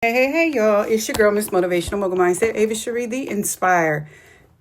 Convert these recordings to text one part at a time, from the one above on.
Hey, y'all. It's your girl, Miss Motivational Mogul Mindset, Ava Cherie, the Inspire.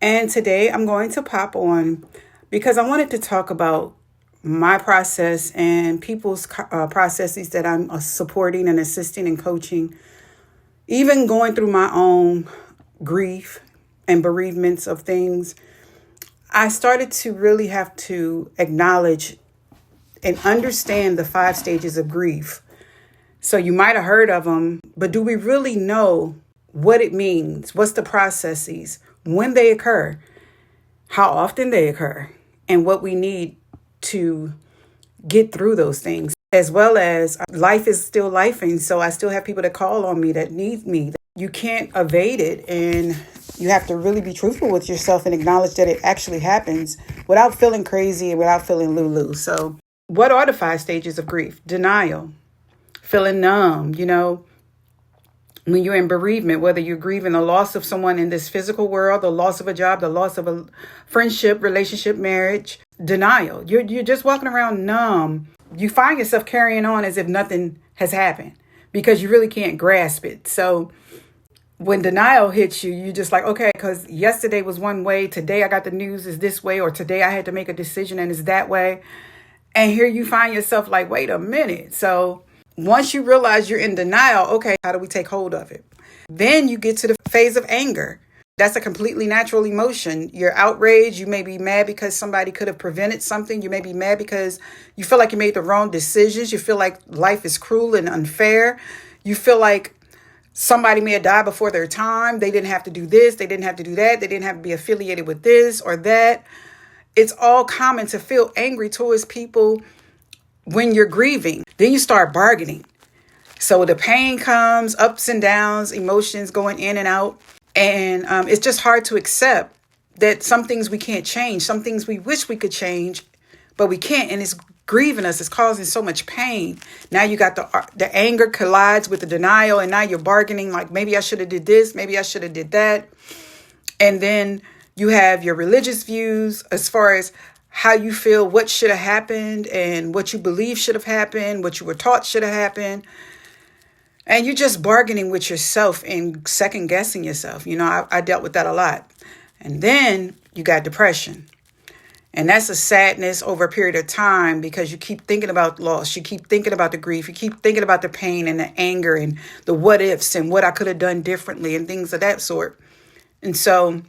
And today I'm going to pop on because I wanted to talk about my process and people's processes that I'm supporting and assisting and coaching, even going through my own grief and bereavements of things. I started to really have to acknowledge and understand the 5 stages of grief. So you might have heard of them, but do we really know what it means? What's the processes, when they occur, how often they occur, and what we need to get through those things? As well as life is still lifing, so I still have people that call on me that need me. You can't evade it, and you have to really be truthful with yourself and acknowledge that it actually happens without feeling crazy and without feeling lulu. So what are the 5 stages of grief? Denial. Feeling numb, when you're in bereavement, whether you're grieving the loss of someone in this physical world, the loss of a job, the loss of a friendship, relationship, marriage, denial. You're just walking around numb. You find yourself carrying on as if nothing has happened because you really can't grasp it. So when denial hits you, you're just like, okay, because yesterday was one way, today I got the news is this way, or today I had to make a decision and it's that way. And here you find yourself like, wait a minute. So once you realize you're in denial, okay, how do we take hold of it? Then you get to the phase of anger. That's a completely natural emotion. You're outraged. You may be mad because somebody could have prevented something. You may be mad because you feel like you made the wrong decisions. You feel like life is cruel and unfair. You feel like somebody may have died before their time. They didn't have to do this. They didn't have to do that. They didn't have to be affiliated with this or that. It's all common to feel angry towards people when you're grieving. Then you start bargaining. So the pain comes, ups and downs, emotions going in and out. And it's just hard to accept that some things we can't change, some things we wish we could change, but we can't. And it's grieving us. It's causing so much pain. Now you got the anger collides with the denial. And now you're bargaining like, maybe I should have did this. Maybe I should have did that. And then you have your religious views as far as how you feel, what should have happened and what you believe should have happened, what you were taught should have happened. And you're just bargaining with yourself and second guessing yourself. I dealt with that a lot. And then you got depression. And that's a sadness over a period of time because you keep thinking about loss. You keep thinking about the grief. You keep thinking about the pain and the anger and the what ifs and what I could have done differently and things of that sort. And so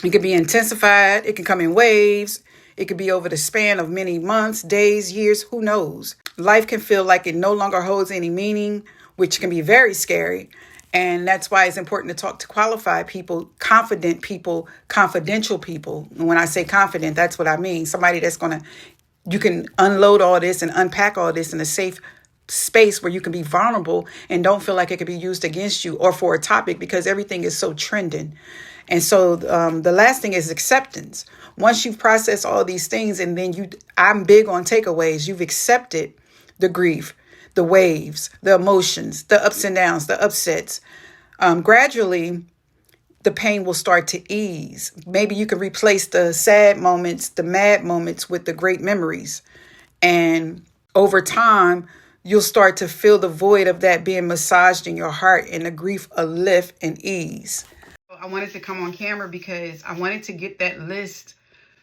it could be intensified. It can come in waves. It could be over the span of many months, days, years, who knows? Life can feel like it no longer holds any meaning, which can be very scary. And that's why it's important to talk to qualified people, confident people, confidential people. And when I say confident, that's what I mean. Somebody that's you can unload all this and unpack all this in a safe space where you can be vulnerable and don't feel like it could be used against you or for a topic because everything is so trending. And so the last thing is acceptance. Once you've processed all these things and then I'm big on takeaways. You've accepted the grief, the waves, the emotions, the ups and downs, the upsets. Gradually, the pain will start to ease. Maybe you can replace the sad moments, the mad moments with the great memories. And over time, you'll start to feel the void of that being massaged in your heart and the grief a lift and ease. I wanted to come on camera because I wanted to get that list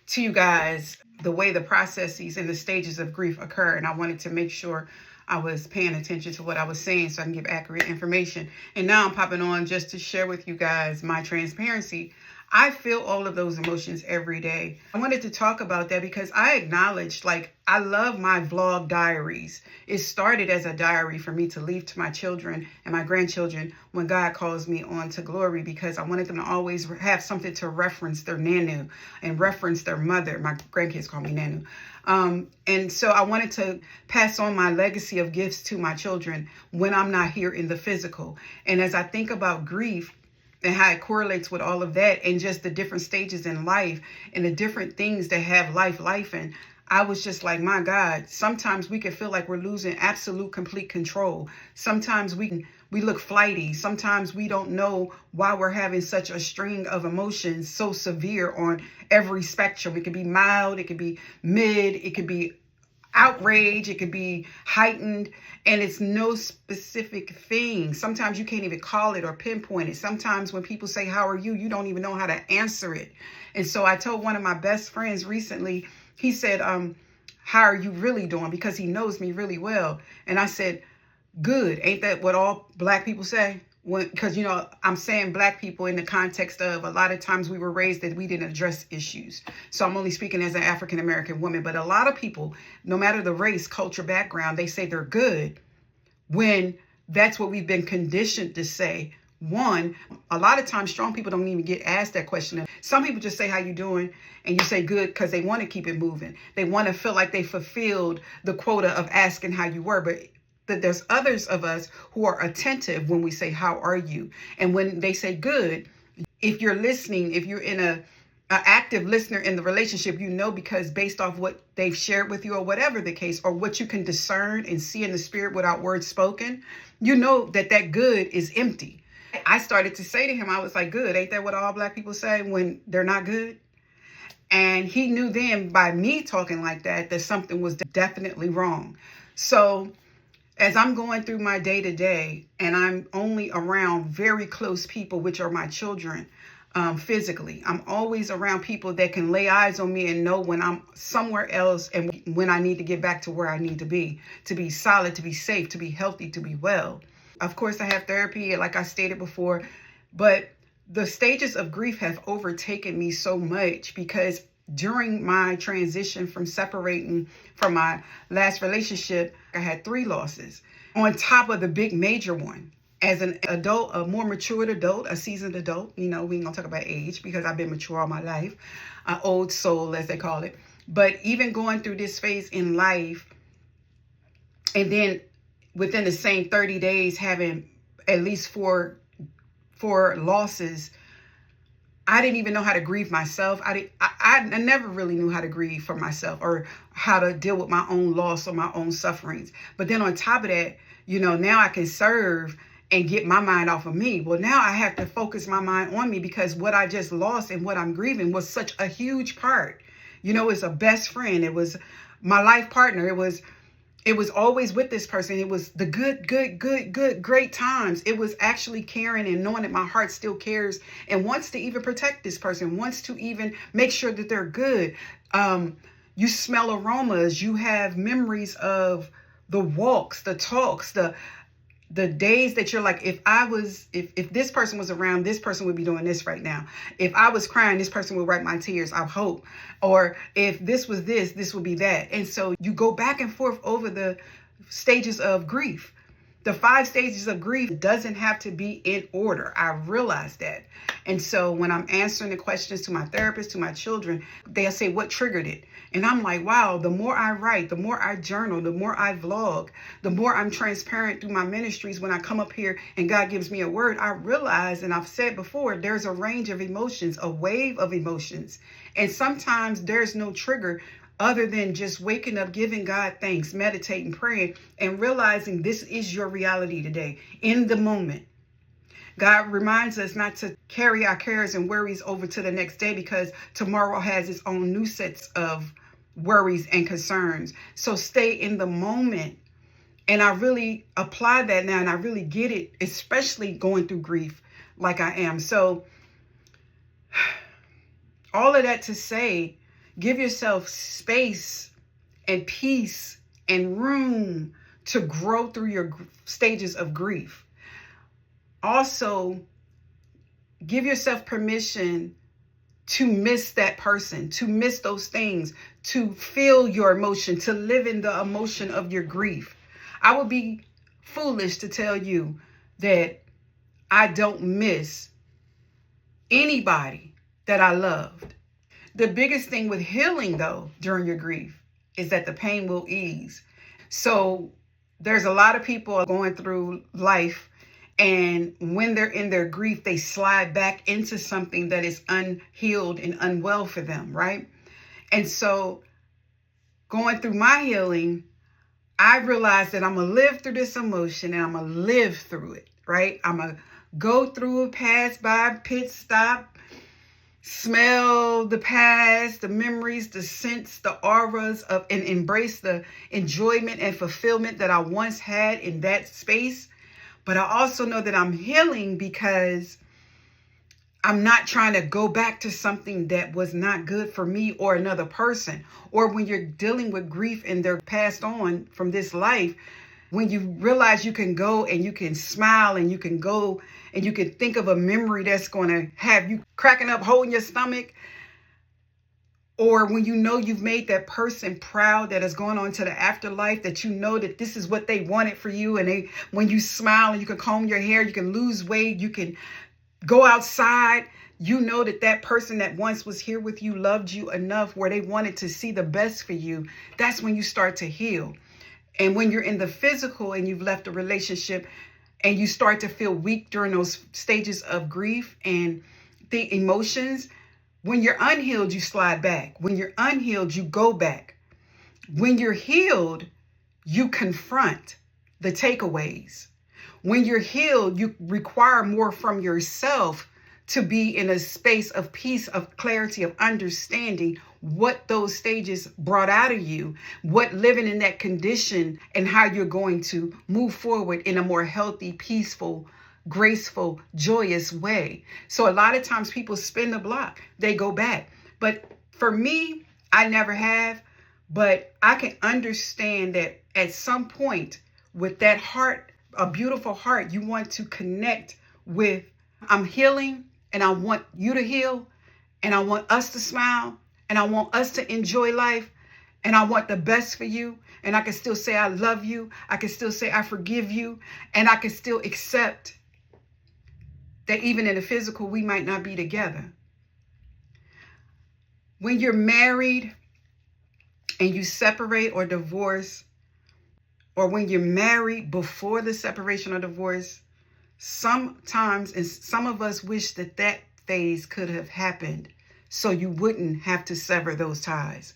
to you guys, the way the processes and the stages of grief occur. And I wanted to make sure I was paying attention to what I was saying so I can give accurate information. And now I'm popping on just to share with you guys my transparency. I feel all of those emotions every day. I wanted to talk about that because I acknowledged, I love my vlog diaries. It started as a diary for me to leave to my children and my grandchildren when God calls me on to glory, because I wanted them to always have something to reference their nanu and reference their mother. My grandkids call me nanu. And so I wanted to pass on my legacy of gifts to my children when I'm not here in the physical. And as I think about grief, and how it correlates with all of that and just the different stages in life and the different things that have life in, I was just like, my God, sometimes we can feel like we're losing absolute, complete control. Sometimes we look flighty. Sometimes we don't know why we're having such a string of emotions so severe on every spectrum. It could be mild, it could be mid, it could be outrage, it could be heightened, and it's no specific thing. Sometimes you can't even call it or pinpoint it. Sometimes when people say, "How are you?" you don't even know how to answer it. And so I told one of my best friends recently, he said, "How are you really doing?" Because he knows me really well. And I said, "Good." Ain't that what all Black people say? Because, I'm saying Black people in the context of a lot of times we were raised that we didn't address issues. So I'm only speaking as an African American woman. But a lot of people, no matter the race, culture, background, they say they're good when that's what we've been conditioned to say. One, a lot of times strong people don't even get asked that question. Some people just say, "How you doing?" And you say good because they want to keep it moving. They want to feel like they fulfilled the quota of asking how you were. But that there's others of us who are attentive when we say, "How are you?" And when they say good, if you're listening, if you're in a active listener in the relationship, because based off what they've shared with you or whatever the case, or what you can discern and see in the spirit without words spoken, that good is empty. I started to say to him, I was like, "Good, ain't that what all Black people say when they're not good?" And he knew then by me talking like that something was definitely wrong. So as I'm going through my day to day, and I'm only around very close people, which are my children, physically, I'm always around people that can lay eyes on me and know when I'm somewhere else and when I need to get back to where I need to be solid, to be safe, to be healthy, to be well. Of course, I have therapy, like I stated before, but the stages of grief have overtaken me so much because during my transition from separating from my last relationship, I had 3 losses on top of the big major one. As an adult, a more matured adult, a seasoned adult, we ain't gonna talk about age because I've been mature all my life, old soul as they call it. But even going through this phase in life, and then within the same 30 days having at least four losses, I didn't even know how to grieve myself. I never really knew how to grieve for myself or how to deal with my own loss or my own sufferings. But then on top of that, now I can serve and get my mind off of me. Well, now I have to focus my mind on me because what I just lost and what I'm grieving was such a huge part. It's a best friend. It was my life partner. It was always with this person. It was the good, great times. It was actually caring and knowing that my heart still cares and wants to even protect this person, wants to even make sure that they're good. You smell aromas. You have memories of the walks, the talks, the days that you're like, if this person was around, this person would be doing this right now. If I was crying, this person would wipe my tears, I hope. Or if this was this would be that. And so you go back and forth over the stages of grief. The 5 stages of grief doesn't have to be in order. I realize that. And so when I'm answering the questions to my therapist, to my children, they'll say, "What triggered it?" And I'm like, wow, the more I write, the more I journal, the more I vlog, the more I'm transparent through my ministries. When I come up here and God gives me a word, I realize, and I've said before, there's a range of emotions, a wave of emotions. And sometimes there's no trigger other than just waking up, giving God thanks, meditating, praying, and realizing this is your reality today, in the moment. God reminds us not to carry our cares and worries over to the next day because tomorrow has its own new sets of worries and concerns. So stay in the moment. And I really apply that now, and I really get it, especially going through grief like I am. So all of that to say, give yourself space and peace and room to grow through your stages of grief. Also, give yourself permission to miss that person, to miss those things, to feel your emotion, to live in the emotion of your grief. I would be foolish to tell you that I don't miss anybody that I loved. The biggest thing with healing, though, during your grief is that the pain will ease. So there's a lot of people going through life, and when they're in their grief, they slide back into something that is unhealed and unwell for them, right? And so going through my healing, I realized that I'm going to live through this emotion and I'm going to live through it, right? I'm going to go through it, pass by, pit stop, smell the past, the memories, the scents, the auras of, and embrace the enjoyment and fulfillment that I once had in that space. But I also know that I'm healing because I'm not trying to go back to something that was not good for me or another person. Or when you're dealing with grief and they're passed on from this life, when you realize you can go and you can smile and you can go and you can think of a memory that's going to have you cracking up, holding your stomach, or when you know you've made that person proud that has gone on to the afterlife, that you know that this is what they wanted for you, and when you smile and you can comb your hair, you can lose weight, you can go outside, you know that that person that once was here with you loved you enough where they wanted to see the best for you. That's when you start to heal. And when you're in the physical and you've left a relationship and you start to feel weak during those stages of grief and the emotions, when you're unhealed, you slide back. When you're unhealed, you go back. When you're healed, you confront the takeaways. When you're healed, you require more from yourself to be in a space of peace, of clarity, of understanding what those stages brought out of you, what living in that condition and how you're going to move forward in a more healthy, peaceful, graceful, joyous way. So a lot of times people spin the block, they go back. But for me, I never have, but I can understand that at some point with that heart, a beautiful heart, you want to connect with, I'm healing and I want you to heal and I want us to smile and I want us to enjoy life and I want the best for you. And I can still say, I love you. I can still say, I forgive you. And I can still accept that even in the physical, we might not be together. When you're married and you separate or divorce, or when you're married before the separation or divorce, sometimes, and some of us wish that that phase could have happened so you wouldn't have to sever those ties,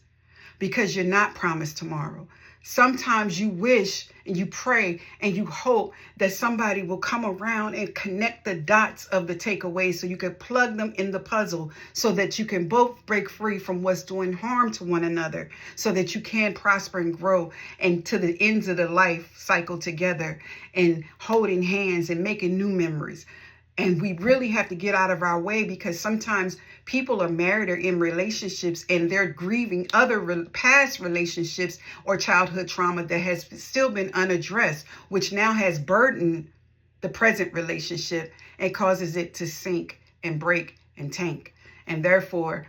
because you're not promised tomorrow. Sometimes you wish and you pray and you hope that somebody will come around and connect the dots of the takeaways so you can plug them in the puzzle so that you can both break free from what's doing harm to one another, so that you can prosper and grow and to the ends of the life cycle together and holding hands and making new memories. And we really have to get out of our way, because sometimes people are married or in relationships and they're grieving other past relationships or childhood trauma that has still been unaddressed, which now has burdened the present relationship and causes it to sink and break and tank. And therefore,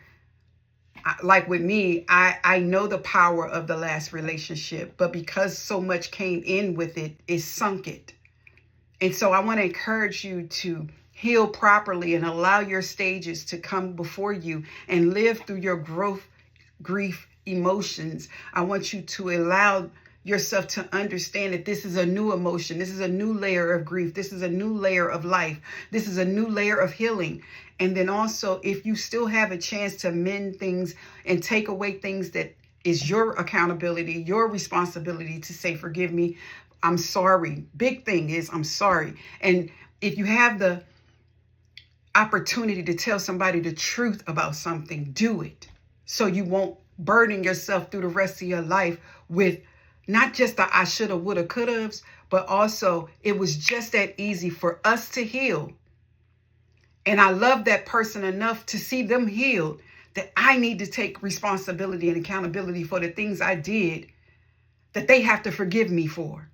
like with me, I know the power of the last relationship, but because so much came in with it, it sunk it. And so I want to encourage you to heal properly and allow your stages to come before you and live through your growth, grief, emotions. I want you to allow yourself to understand that this is a new emotion. This is a new layer of grief. This is a new layer of life. This is a new layer of healing. And then also, if you still have a chance to mend things and take away things that is your accountability, your responsibility to say, forgive me, I'm sorry. Big thing is, I'm sorry. And if you have the opportunity to tell somebody the truth about something, do it, so you won't burden yourself through the rest of your life with not just the I shoulda, woulda, coulda's, but also it was just that easy for us to heal. And I love that person enough to see them healed that I need to take responsibility and accountability for the things I did that they have to forgive me for.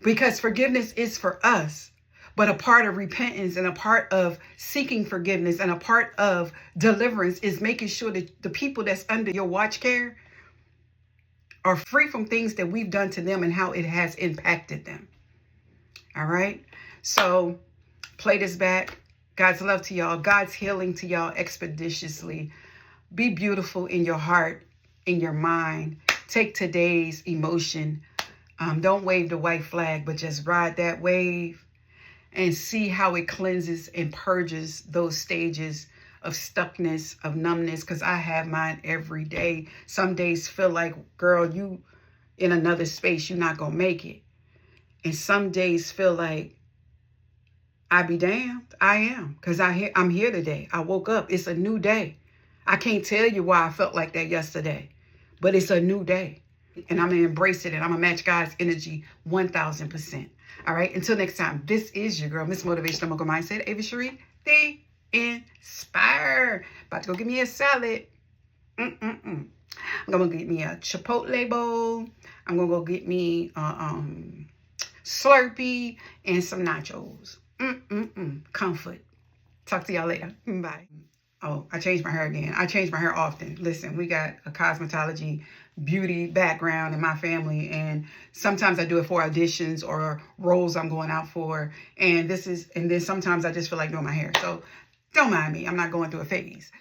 Because forgiveness is for us, but a part of repentance and a part of seeking forgiveness and a part of deliverance is making sure that the people that's under your watch care are free from things that we've done to them and how it has impacted them. All right. So play this back. God's love to y'all. God's healing to y'all expeditiously. Be beautiful in your heart, in your mind. Take today's emotion. Don't wave the white flag, but just ride that wave and see how it cleanses and purges those stages of stuckness, of numbness, because I have mine every day. Some days feel like, girl, you in another space, you're not going to make it. And some days feel like I be damned. I am. Because I'm here today. I woke up. It's a new day. I can't tell you why I felt like that yesterday. But it's a new day. And I'm going to embrace it. And I'm going to match God's energy 1,000%. All right. Until next time. This is your girl, Miss Motivational Mogul Mindset, Ava Cherie, the Inspire. About to go get me a salad. I'm going to get me a Chipotle bowl. I'm going to go get me Slurpee and some nachos. Comfort. Talk to y'all later. Bye. Oh, I changed my hair again. I change my hair often. Listen, we got a cosmetology beauty background in my family, and sometimes I do it for auditions or roles I'm going out for. And then sometimes I just feel like doing my hair. So don't mind me. I'm not going through a phase.